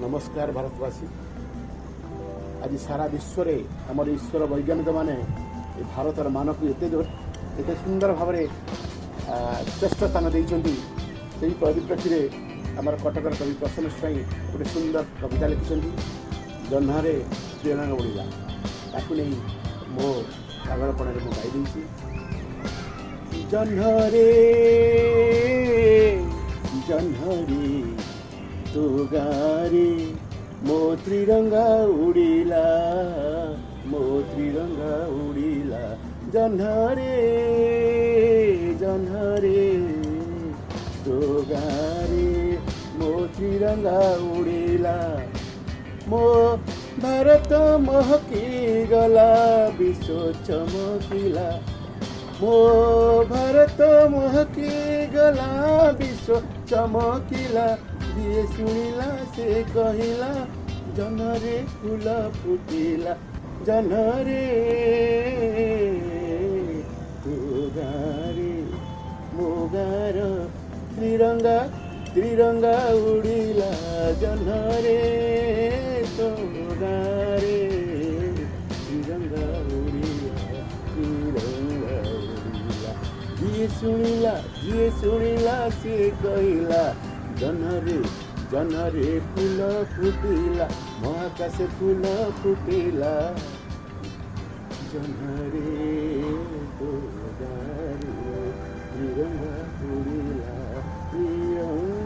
नमस्कार भारतवासी। आज सारा विश्व रे आम ईश्वर वैज्ञानिक माने भारतर मान को एत सुंदर भाव श्रेष्ठ स्थान देती। परिप्रेक्षी में आम कटकर कवि प्रसन्न स्वाई गोटे सुंदर कविता लिखिं जह्नरे त्रिरंग उड़िला ताकू नहीं मो पागलपण में गाई जह्नरे जह्नरे तो गारे मो त्रिरंगा उड़िला मो त्रिरंगा उड़िला जह्नरे जह्नरे तो गारे मो त्रिरंगा उड़िला मो भारत महकी गला विश्व चमकिला मो भारत महकी गला विश्व चमकिला दिए शुणिला से कहिला जह्नरे फूल फुटिला जह्नरे तू गारे मो गार त्रिरंगा त्रिरंगा उड़िला जह्नरे तो गारे त्रिरंगा उड़िला त्रिरंगा उड़िला जिए शुणिला से कहिला जह्नरे जह्नरे फूल फुटिला महाकाश फूल फुटिला जह्नरे तो गारे त्रिरंगा उड़िला त्रिरंगा